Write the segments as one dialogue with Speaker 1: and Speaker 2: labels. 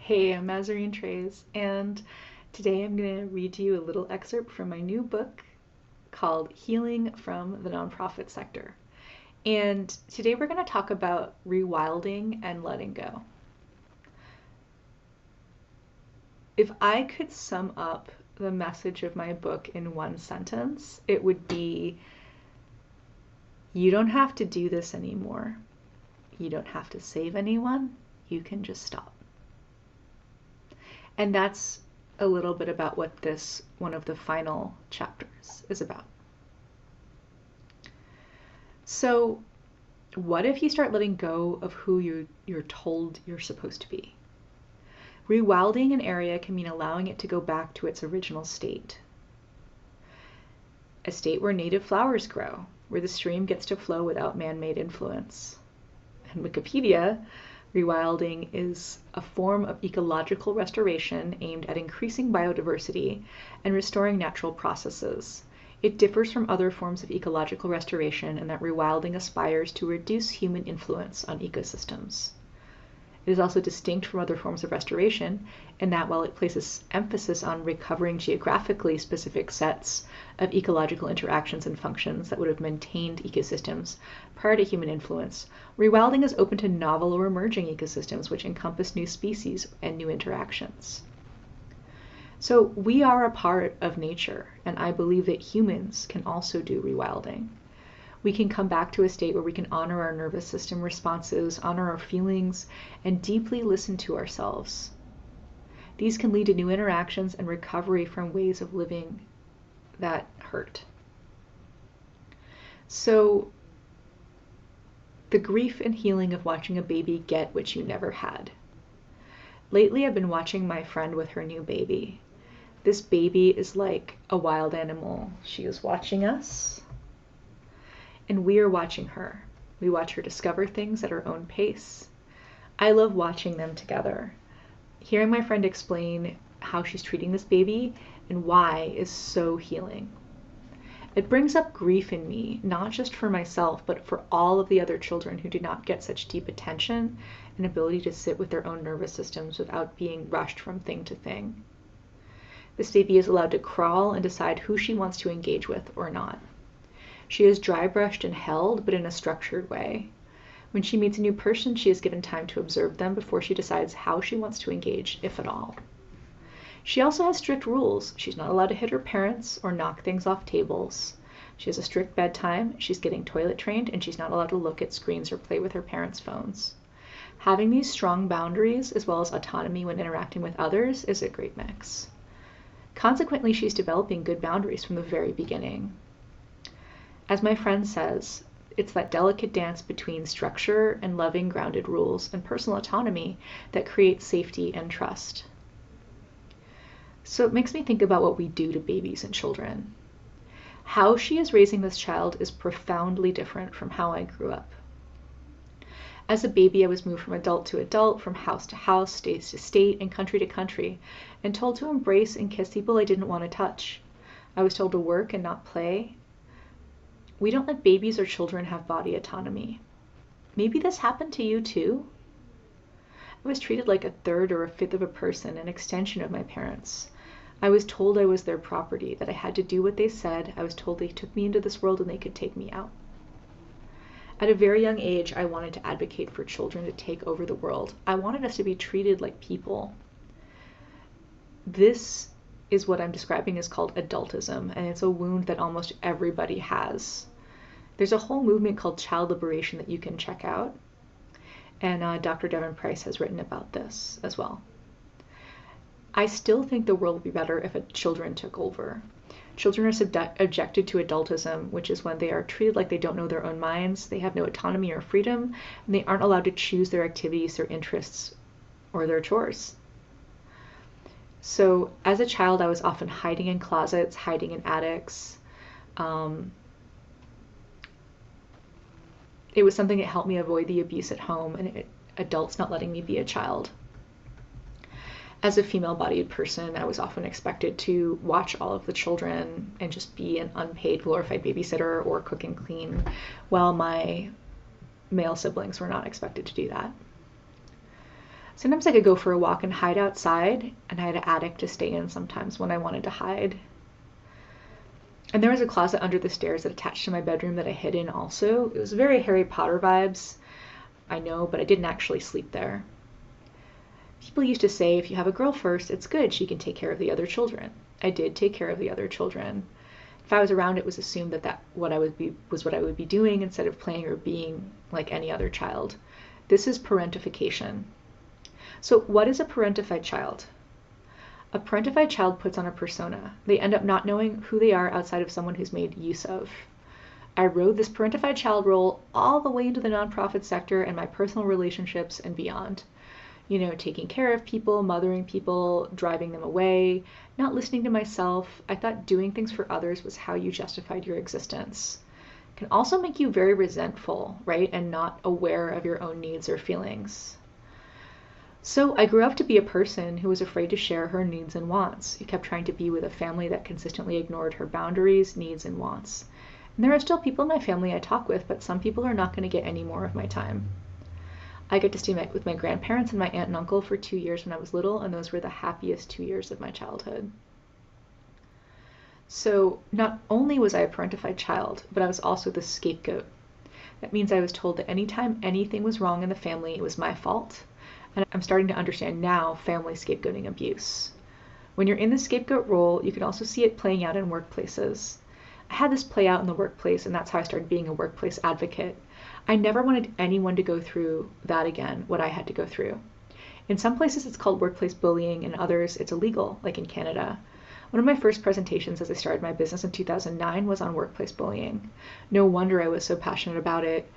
Speaker 1: Hey, I'm Mazarine Trays, and today I'm going to read to you a little excerpt from my new book called Healing from the Nonprofit Sector. And today we're going to talk about rewilding and letting go. If I could sum up the message of my book in one sentence, it would be, you don't have to do this anymore. You don't have to save anyone. You can just stop. And that's a little bit about what this, one of the final chapters, is about. So, what if you start letting go of who you're told you're supposed to be? Rewilding an area can mean allowing it to go back to its original state. A state where native flowers grow, where the stream gets to flow without man-made influence. And Wikipedia, rewilding is a form of ecological restoration aimed at increasing biodiversity and restoring natural processes. It differs from other forms of ecological restoration in that rewilding aspires to reduce human influence on ecosystems. It is also distinct from other forms of restoration in that while it places emphasis on recovering geographically specific sets of ecological interactions and functions that would have maintained ecosystems prior to human influence, rewilding is open to novel or emerging ecosystems which encompass new species and new interactions. So we are a part of nature, and I believe that humans can also do rewilding. We can come back to a state where we can honor our nervous system responses, honor our feelings, and deeply listen to ourselves. These can lead to new interactions and recovery from ways of living that hurt. So, the grief and healing of watching a baby get what you never had. Lately, I've been watching my friend with her new baby. This baby is like a wild animal. She is watching us, and we are watching her. We watch her discover things at her own pace. I love watching them together. Hearing my friend explain how she's treating this baby and why is so healing. It brings up grief in me, not just for myself, but for all of the other children who do not get such deep attention and ability to sit with their own nervous systems without being rushed from thing to thing. This baby is allowed to crawl and decide who she wants to engage with or not. She is dry brushed and held, but in a structured way. When she meets a new person, she is given time to observe them before she decides how she wants to engage, if at all. She also has strict rules. She's not allowed to hit her parents or knock things off tables. She has a strict bedtime, she's getting toilet trained, and she's not allowed to look at screens or play with her parents' phones. Having these strong boundaries, as well as autonomy when interacting with others, is a great mix. Consequently, she's developing good boundaries from the very beginning. As my friend says, it's that delicate dance between structure and loving, grounded rules and personal autonomy that creates safety and trust. So it makes me think about what we do to babies and children. How she is raising this child is profoundly different from how I grew up. As a baby, I was moved from adult to adult, from house to house, state to state, and country to country, and told to embrace and kiss people I didn't want to touch. I was told to work and not play. We don't let babies or children have body autonomy. Maybe this happened to you too? I was treated like a third or a fifth of a person, an extension of my parents. I was told I was their property, that I had to do what they said. I was told they took me into this world and they could take me out. At a very young age, I wanted to advocate for children to take over the world. I wanted us to be treated like people. This is what I'm describing as called adultism, and it's a wound that almost everybody has. There's a whole movement called child liberation that you can check out, and Dr. Devin Price has written about this as well. I still think the world would be better if children took over. Children are subjected to adultism, which is when they are treated like they don't know their own minds, they have no autonomy or freedom, and they aren't allowed to choose their activities, their interests, or their chores. So as a child, I was often hiding in closets, hiding in attics. It was something that helped me avoid the abuse at home and adults not letting me be a child. As a female-bodied person, I was often expected to watch all of the children and just be an unpaid, glorified babysitter or cook and clean, while my male siblings were not expected to do that. Sometimes I could go for a walk and hide outside, and I had an attic to stay in sometimes when I wanted to hide. And there was a closet under the stairs that attached to my bedroom that I hid in also. It was very Harry Potter vibes, I know, but I didn't actually sleep there. People used to say if you have a girl first, it's good, she can take care of the other children. I did take care of the other children. If I was around, it was assumed that what I would be doing instead of playing or being like any other child. This is parentification. So what is a parentified child? A parentified child puts on a persona. They end up not knowing who they are outside of someone who's made use of. I rode this parentified child role all the way into the nonprofit sector and my personal relationships and beyond. Taking care of people, mothering people, driving them away, not listening to myself. I thought doing things for others was how you justified your existence. It can also make you very resentful, right? And not aware of your own needs or feelings. So I grew up to be a person who was afraid to share her needs and wants, who kept trying to be with a family that consistently ignored her boundaries, needs, and wants. And there are still people in my family I talk with, but some people are not going to get any more of my time. I got to stay with my grandparents and my aunt and uncle for 2 years when I was little, and those were the happiest 2 years of my childhood. So not only was I a parentified child, but I was also the scapegoat. That means I was told that anytime anything was wrong in the family, it was my fault. And I'm starting to understand now family scapegoating abuse. When you're in the scapegoat role, you can also see it playing out in workplaces. I had this play out in the workplace, and that's how I started being a workplace advocate. I never wanted anyone to go through that again, what I had to go through. In some places it's called workplace bullying, in others it's illegal, like in Canada. One of my first presentations as I started my business in 2009 was on workplace bullying. No wonder I was so passionate about it.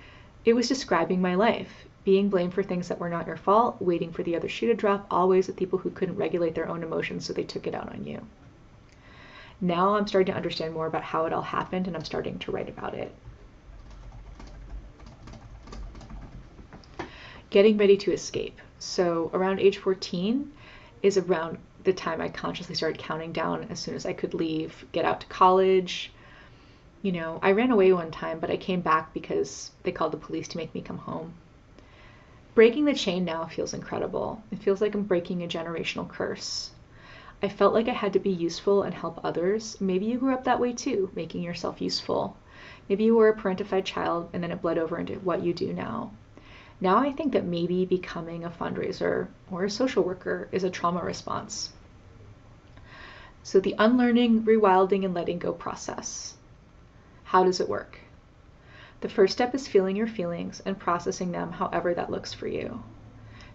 Speaker 1: It was describing my life. Being blamed for things that were not your fault, waiting for the other shoe to drop, always with people who couldn't regulate their own emotions, so they took it out on you. Now I'm starting to understand more about how it all happened, and I'm starting to write about it. Getting ready to escape. So around age 14 is around the time I consciously started counting down as soon as I could leave, get out to college. I ran away one time, but I came back because they called the police to make me come home. Breaking the chain now feels incredible. It feels like I'm breaking a generational curse. I felt like I had to be useful and help others. Maybe you grew up that way too, making yourself useful. Maybe you were a parentified child and then it bled over into what you do now. Now I think that maybe becoming a fundraiser or a social worker is a trauma response. So the unlearning, rewilding, and letting go process. How does it work? The first step is feeling your feelings and processing them however that looks for you.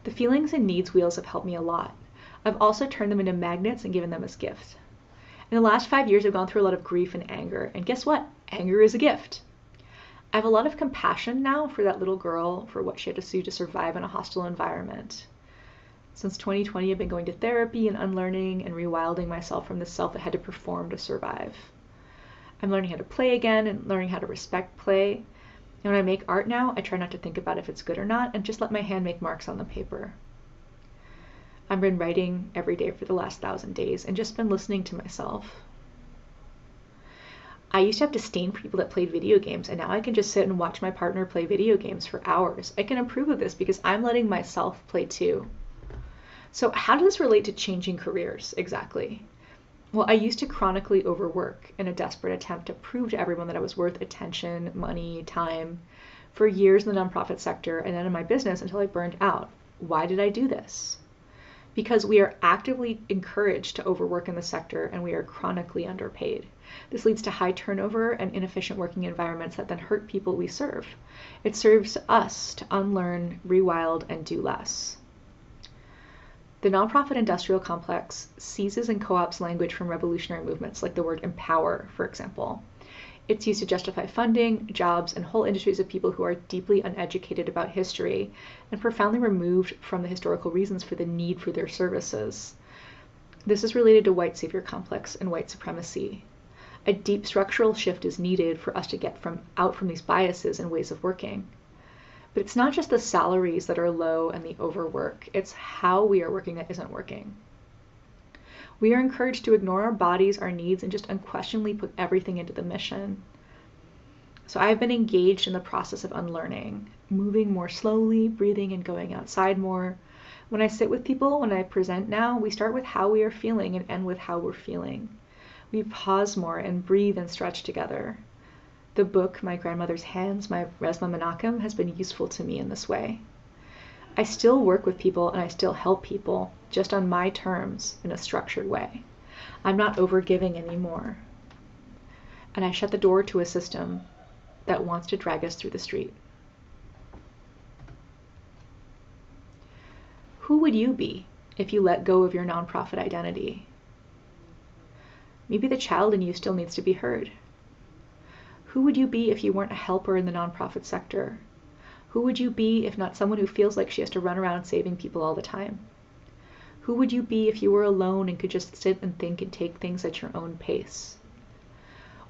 Speaker 1: The feelings and needs wheels have helped me a lot. I've also turned them into magnets and given them as gifts. In the last 5 years, I've gone through a lot of grief and anger, and guess what? Anger is a gift. I have a lot of compassion now for that little girl, for what she had to do to survive in a hostile environment. Since 2020, I've been going to therapy and unlearning and rewilding myself from the self that had to perform to survive. I'm learning how to play again and learning how to respect play. And when I make art now, I try not to think about if it's good or not and just let my hand make marks on the paper. I've been writing every day for the last 1,000 days and just been listening to myself. I used to have disdain for people that played video games, and now I can just sit and watch my partner play video games for hours. I can approve of this because I'm letting myself play too. So how does this relate to changing careers exactly? Well, I used to chronically overwork in a desperate attempt to prove to everyone that I was worth attention, money, time, for years in the nonprofit sector and then in my business until I burned out. Why did I do this? Because we are actively encouraged to overwork in the sector and we are chronically underpaid. This leads to high turnover and inefficient working environments that then hurt people we serve. It serves us to unlearn, rewild, and do less. The nonprofit industrial complex seizes and co-ops language from revolutionary movements, like the word empower, for example. It's used to justify funding, jobs, and whole industries of people who are deeply uneducated about history and profoundly removed from the historical reasons for the need for their services. This is related to white savior complex and white supremacy. A deep structural shift is needed for us to get out from these biases and ways of working. But it's not just the salaries that are low and the overwork, it's how we are working that isn't working. We are encouraged to ignore our bodies, our needs, and just unquestionably put everything into the mission. So I've been engaged in the process of unlearning, moving more slowly, breathing and going outside more, When I sit with people, when I present now, we start with how we are feeling and end with how we're feeling. We pause more and breathe and stretch together. The book, My Grandmother's Hands, my Resma Menachem, has been useful to me in this way. I still work with people and I still help people, just on my terms in a structured way. I'm not overgiving anymore. And I shut the door to a system that wants to drag us through the street. Who would you be if you let go of your nonprofit identity? Maybe the child in you still needs to be heard. Who would you be if you weren't a helper in the nonprofit sector? Who would you be if not someone who feels like she has to run around saving people all the time? Who would you be if you were alone and could just sit and think and take things at your own pace?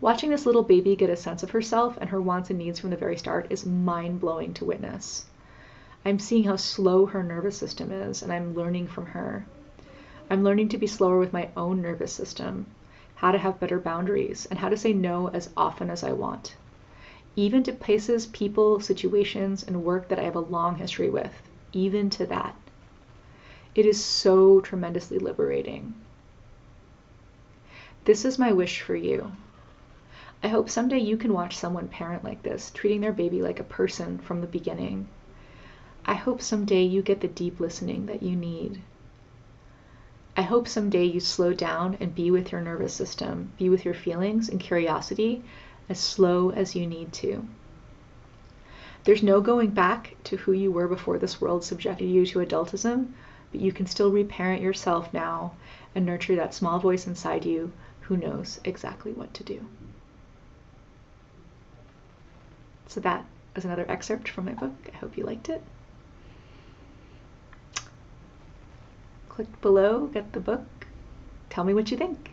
Speaker 1: Watching this little baby get a sense of herself and her wants and needs from the very start is mind-blowing to witness. I'm seeing how slow her nervous system is, and I'm learning from her. I'm learning to be slower with my own nervous system, how to have better boundaries, and how to say no as often as I want, even to places, people, situations, and work that I have a long history with, even to that. It is so tremendously liberating. This is my wish for you. I hope someday you can watch someone parent like this, treating their baby like a person from the beginning. I hope someday you get the deep listening that you need. I hope someday you slow down and be with your nervous system, be with your feelings and curiosity as slow as you need to. There's no going back to who you were before this world subjected you to adultism, but you can still reparent yourself now and nurture that small voice inside you who knows exactly what to do. So that is another excerpt from my book. I hope you liked it. Click below, get the book. Tell me what you think.